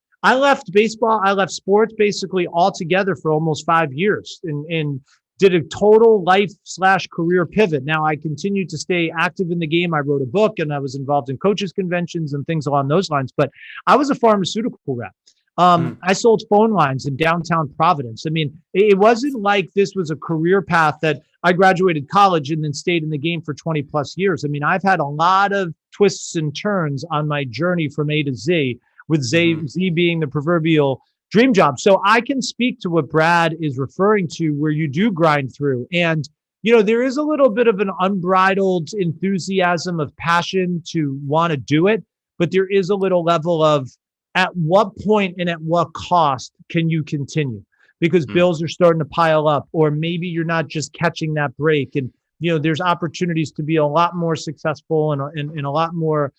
S2: baseball. I left sports basically altogether for almost 5 years and did a total life/career pivot. Now I continued to stay active in the game. I wrote a book and I was involved in coaches conventions and things along those lines, but I was a pharmaceutical rep. I sold phone lines in downtown Providence. I mean, it wasn't like this was a career path that I graduated college and then stayed in the game for 20 plus years. I mean, I've had a lot of twists and turns on my journey from A to Z, with Z being the proverbial dream job. So I can speak to what Brad is referring to, where you do grind through. And, there is a little bit of an unbridled enthusiasm of passion to want to do it, but there is a little level of, at what point and at what cost can you continue? Because bills are starting to pile up, or maybe you're not just catching that break. And, there's opportunities to be a lot more successful and a lot more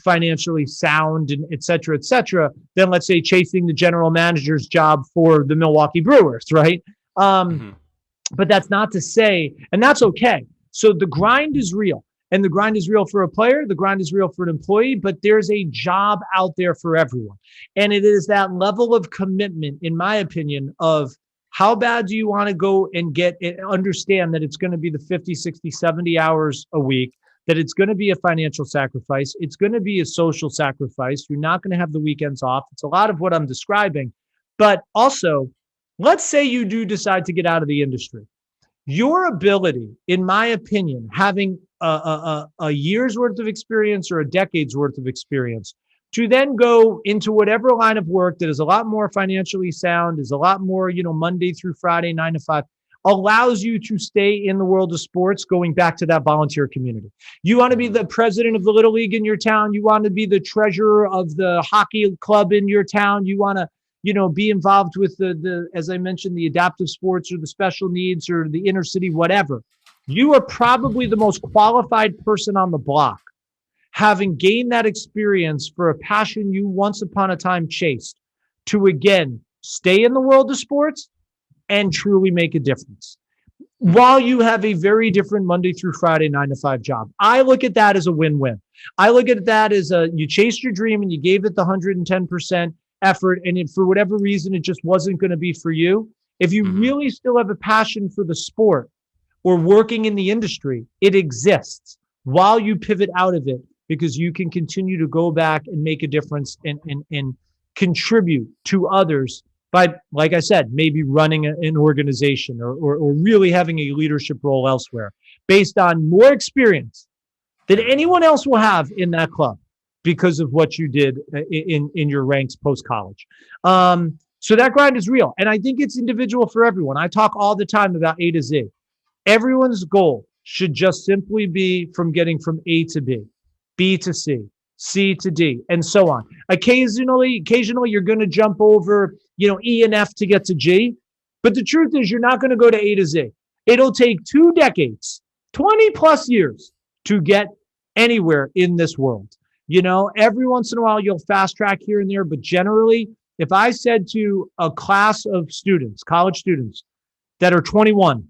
S2: financially sound and et cetera, than, let's say, chasing the general manager's job for the Milwaukee Brewers, right? But that's not to say, and that's okay. So the grind is real. And the grind is real for a player. The grind is real for an employee, but there's a job out there for everyone. And it is that level of commitment, in my opinion, of how bad do you want to go and understand that it's going to be the 50, 60, 70 hours a week, that it's going to be a financial sacrifice. It's going to be a social sacrifice. You're not going to have the weekends off. It's a lot of what I'm describing. But also, let's say you do decide to get out of the industry. Your ability, in my opinion, having a year's worth of experience or a decade's worth of experience, to then go into whatever line of work that is a lot more financially sound, is a lot more, Monday through Friday, 9 to 5, allows you to stay in the world of sports, going back to that volunteer community. You want to be the president of the Little League in your town. You want to be the treasurer of the hockey club in your town. You want to, be involved with the, as I mentioned, the adaptive sports or the special needs or the inner city, whatever. You are probably the most qualified person on the block, having gained that experience for a passion you once upon a time chased, to again, stay in the world of sports and truly make a difference, while you have a very different Monday through Friday, 9 to 5 job. I look at that as a win-win. I look at that as you chased your dream and you gave it the 110% effort, and if for whatever reason it just wasn't going to be for you, if you really still have a passion for the sport or working in the industry, it exists while you pivot out of it, because you can continue to go back and make a difference and contribute to others by, like I said, maybe running an organization or really having a leadership role elsewhere based on more experience than anyone else will have in that club, because of what you did in your ranks post-college. So that grind is real. And I think it's individual for everyone. I talk all the time about A to Z. Everyone's goal should just simply be from getting from A to B, B to C, C to D, and so on. Occasionally you're going to jump over, E and F to get to G. But the truth is you're not going to go to A to Z. It'll take 2 decades, 20 plus years to get anywhere in this world. Every once in a while you'll fast track here and there, but generally, if I said to a class of students, college students that are 21,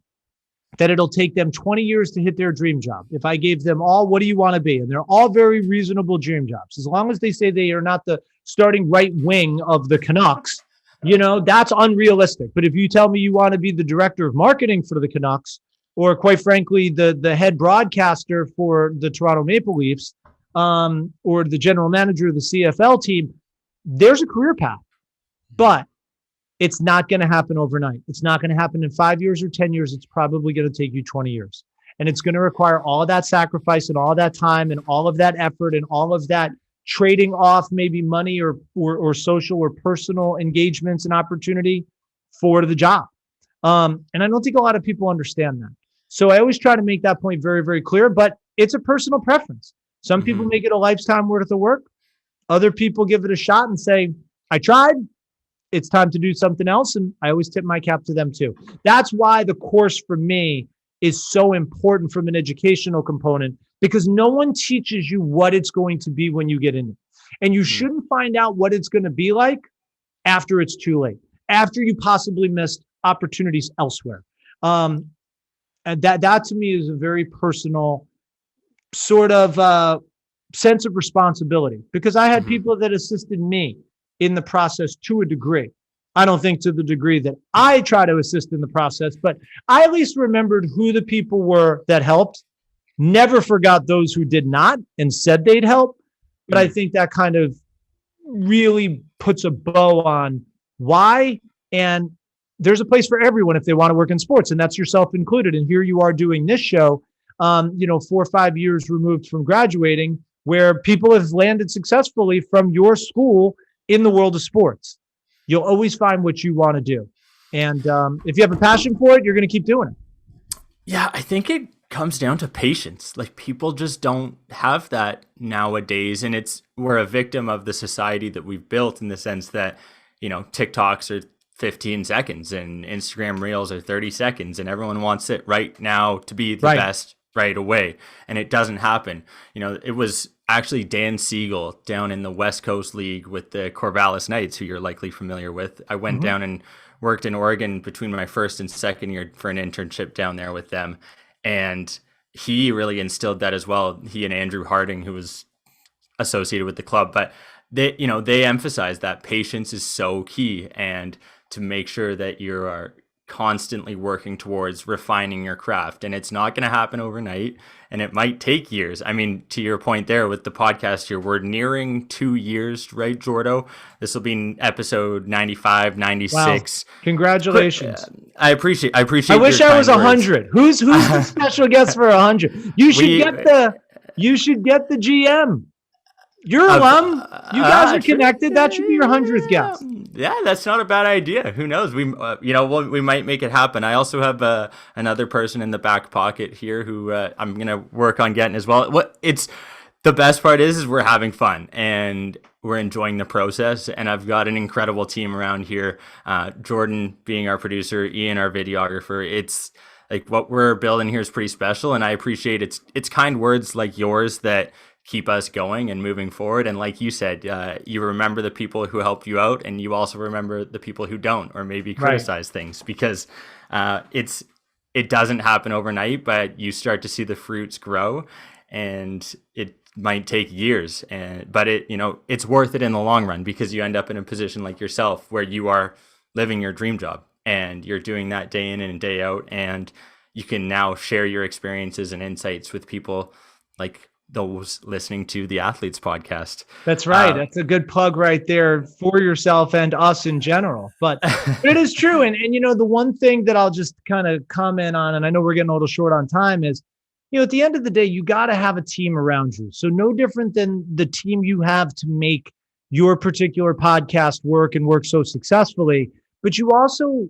S2: that it'll take them 20 years to hit their dream job. If I gave them all, what do you want to be? And they're all very reasonable dream jobs. As long as they say they are not the starting right wing of the Canucks, that's unrealistic. But if you tell me you want to be the director of marketing for the Canucks, or quite frankly, the head broadcaster for the Toronto Maple Leafs, or the general manager of the CFL team, there's a career path. But it's not going to happen overnight. It's not going to happen in 5 years or 10 years. It's probably going to take you 20 years. And it's going to require all of that sacrifice and all that time and all of that effort and all of that trading off maybe money or social or personal engagements and opportunity for the job. And I don't think a lot of people understand that. So I always try to make that point very, very clear, but it's a personal preference. Some people make it a lifetime worth of work. Other people give it a shot and say, I tried. It's time to do something else. And I always tip my cap to them too. That's why the course for me is so important from an educational component, because no one teaches you what it's going to be when you get in it. And you shouldn't find out what it's going to be like after it's too late, after you possibly missed opportunities elsewhere. And that to me is a very personal sort of sense of responsibility, because I had people that assisted me in the process to a degree. I don't think to the degree that I try to assist in the process, but I at least remembered who the people were that helped, never forgot those who did not and said they'd help. But I think that kind of really puts a bow on why. And there's a place for everyone if they want to work in sports, and that's yourself included. And here you are doing this show, 4 or 5 years removed from graduating, where people have landed successfully from your school in the world of sports. You'll always find what you want to do. And if you have a passion for it, you're going to keep doing it.
S3: Yeah, I think it comes down to patience. Like, people just don't have that nowadays. And we're a victim of the society that we've built, in the sense that, TikToks are 15 seconds and Instagram Reels are 30 seconds, and everyone wants it right now to be the best right away. And it doesn't happen. It was actually Dan Siegel down in the West Coast League with the Corvallis Knights, who you're likely familiar with. I went down and worked in Oregon between my first and second year for an internship down there with them. And he really instilled that as well. He and Andrew Harding, who was associated with the club, but they emphasize that patience is so key, and to make sure that you are constantly working towards refining your craft. And it's not going to happen overnight, and it might take years. I mean, to your point there with the podcast here, we're nearing 2 years, right, Jordo? This will be episode 95, 96.
S2: Wow. Congratulations.
S3: I appreciate
S2: I wish I was 100. Who's the special guest for 100? You should get the GM. You're alum. You guys are connected. True. That should be your 100th guest.
S3: Yeah, that's not a bad idea. Who knows? We might make it happen. I also have another person in the back pocket here who I'm gonna work on getting as well. The best part is we're having fun and we're enjoying the process. And I've got an incredible team around here. Jordan being our producer, Ian our videographer. It's like what we're building here is pretty special, and I appreciate it's kind words like yours that keep us going and moving forward. And like you said, you remember the people who helped you out, and you also remember the people who don't, or maybe criticize things, because it doesn't happen overnight, but you start to see the fruits grow, and it might take years, but it's worth it in the long run, because you end up in a position like yourself where you are living your dream job and you're doing that day in and day out, and you can now share your experiences and insights with people like those listening to the Athletes podcast.
S2: That's right. That's a good plug right there for yourself and us in general. But it is true. And the one thing that I'll just kind of comment on, and I know we're getting a little short on time, is, at the end of the day, you got to have a team around you. So no different than the team you have to make your particular podcast work and work so successfully. But you also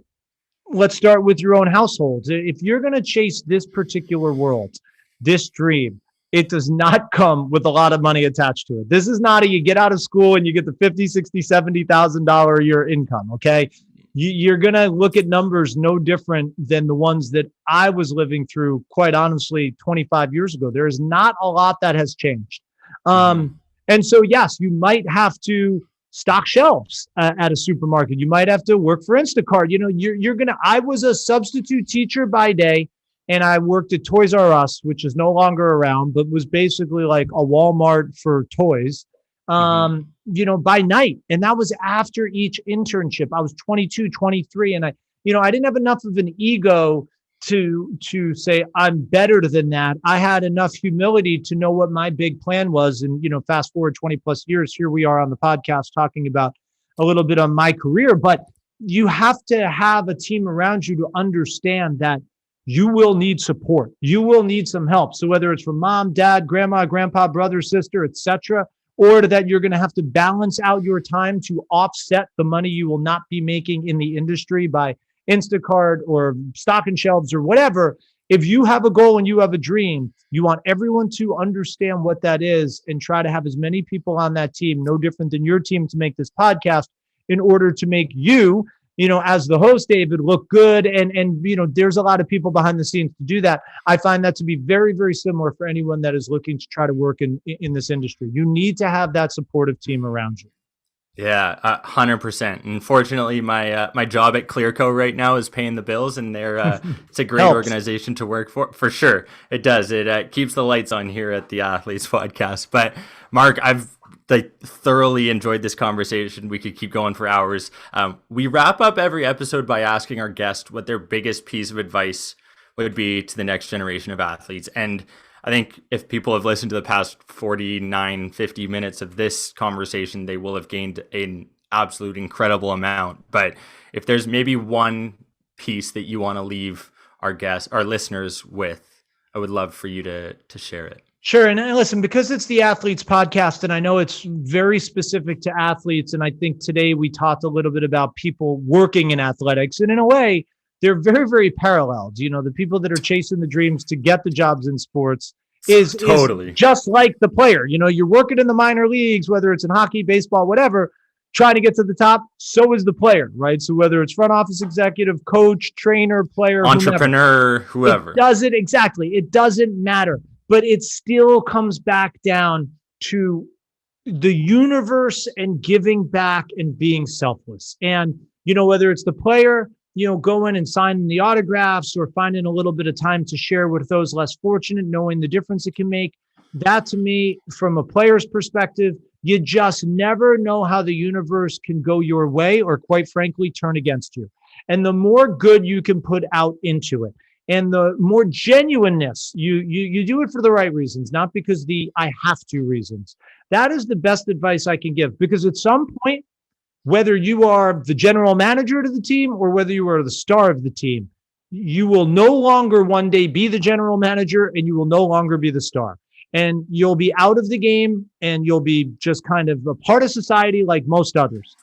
S2: let's start with your own households. If you're going to chase this particular world, this dream, it does not come with a lot of money attached to it. This is not you get out of school and you get the $50, $60, $70,000 a year income. Okay. You're going to look at numbers no different than the ones that I was living through, quite honestly, 25 years ago. There is not a lot that has changed. And so, yes, you might have to stock shelves at a supermarket. You might have to work for Instacart. I was a substitute teacher by day, and I worked at Toys R Us, which is no longer around, but was basically like a Walmart for toys, by night. And that was after each internship. I was 22, 23. And I didn't have enough of an ego to say I'm better than that. I had enough humility to know what my big plan was. And, fast forward 20 plus years, here we are on the podcast talking about a little bit on my career, but you have to have a team around you to understand that you will need support. You will need some help. So whether it's from mom, dad, grandma, grandpa, brother, sister, etc., or that you're going to have to balance out your time to offset the money you will not be making in the industry by Instacart or stocking shelves or whatever. If you have a goal and you have a dream, you want everyone to understand what that is and try to have as many people on that team, no different than your team, to make this podcast in order to make you, as the host, David, look good. And there's a lot of people behind the scenes to do that. I find that to be very, very similar for anyone that is looking to try to work in this industry. You need to have that supportive team around you.
S3: Yeah, 100%. Unfortunately, my job at Clearco right now is paying the bills, and it's a great organization to work for sure. It does. It keeps the lights on here at the Athletes Podcast. But Mark, I've thoroughly enjoyed this conversation. We could keep going for hours. We wrap up every episode by asking our guest what their biggest piece of advice would be to the next generation of athletes. And I think if people have listened to the past 49, 50 minutes of this conversation, they will have gained an absolute incredible amount. But if there's maybe one piece that you want to leave our listeners with, I would love for you to share it.
S2: Sure. And listen, because it's the Athletes Podcast, and I know it's very specific to athletes, and I think today we talked a little bit about people working in athletics, and in a way, they're very, very paralleled. The people that are chasing the dreams to get the jobs in sports is just like the player. You're working in the minor leagues, whether it's in hockey, baseball, whatever, trying to get to the top. So is the player, right? So whether it's front office executive, coach, trainer, player,
S3: entrepreneur, whoever.
S2: It doesn't matter. But it still comes back down to the universe and giving back and being selfless. And, whether it's the player, going and signing the autographs or finding a little bit of time to share with those less fortunate, knowing the difference it can make. That, to me, from a player's perspective, you just never know how the universe can go your way or, quite frankly, turn against you. And the more good you can put out into it, and the more genuineness, you do it for the right reasons, not because the I have to reasons. That is the best advice I can give, because at some point, whether you are the general manager to the team or whether you are the star of the team, you will no longer one day be the general manager and you will no longer be the star. And you'll be out of the game and you'll be just kind of a part of society like most others.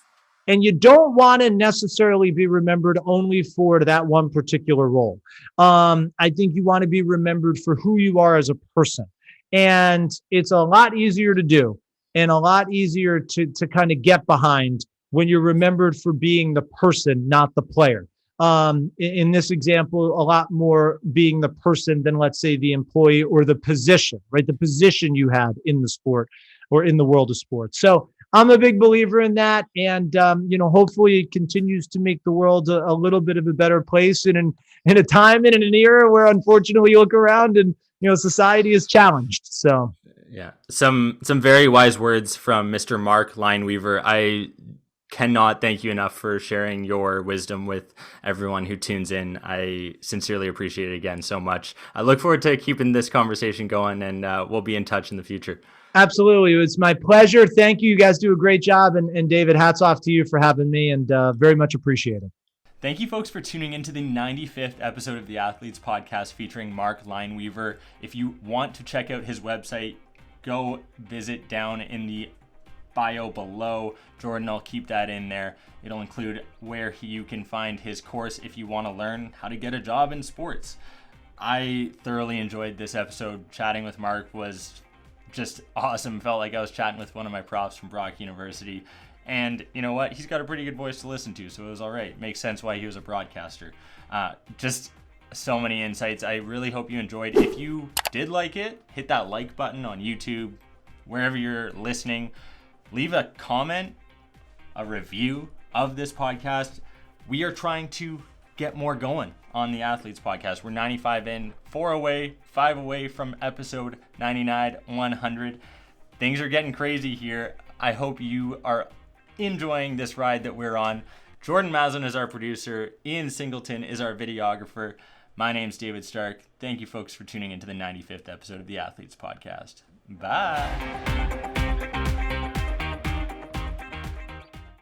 S2: And you don't want to necessarily be remembered only for that one particular role. I think you want to be remembered for who you are as a person. And it's a lot easier to do and a lot easier to kind of get behind when you're remembered for being the person, not the player. In this example, a lot more being the person than, let's say, the employee or the position, right? The position you had in the sport or in the world of sports. So I'm a big believer in that. And, hopefully it continues to make the world a little bit of a better place in a time and in an era where, unfortunately, you look around and, society is challenged. So,
S3: yeah, some very wise words from Mr. Mark Leinweaver. I cannot thank you enough for sharing your wisdom with everyone who tunes in. I sincerely appreciate it again so much. I look forward to keeping this conversation going, and we'll be in touch in the future.
S2: Absolutely. It's my pleasure. Thank you. You guys do a great job. And David, hats off to you for having me, and very much appreciated.
S1: Thank you, folks, for tuning into the 95th episode of the Athletes Podcast featuring Mark Leinweaver. If you want to check out his website, go visit down in the bio below. Jordan, I'll keep that in there. It'll include where you can find his course if you want to learn how to get a job in sports. I thoroughly enjoyed this episode. Chatting with Mark was just awesome. Felt like I was chatting with one of my profs from Brock University. And you know what? He's got a pretty good voice to listen to, so it was all right. Makes sense why he was a broadcaster. Just so many insights. I really hope you enjoyed. If you did like it, hit that like button on YouTube, wherever you're listening. Leave a comment, a review of this podcast. We are trying to get more going on the Athletes Podcast. We're 95 in, 4 away, 5 away from episode 99, 100. Things are getting crazy here. I hope you are enjoying this ride that we're on. Jordan Maslin is our producer. Ian Singleton is our videographer. My name's David Stark. Thank you folks for tuning into the 95th episode of the Athletes Podcast. Bye.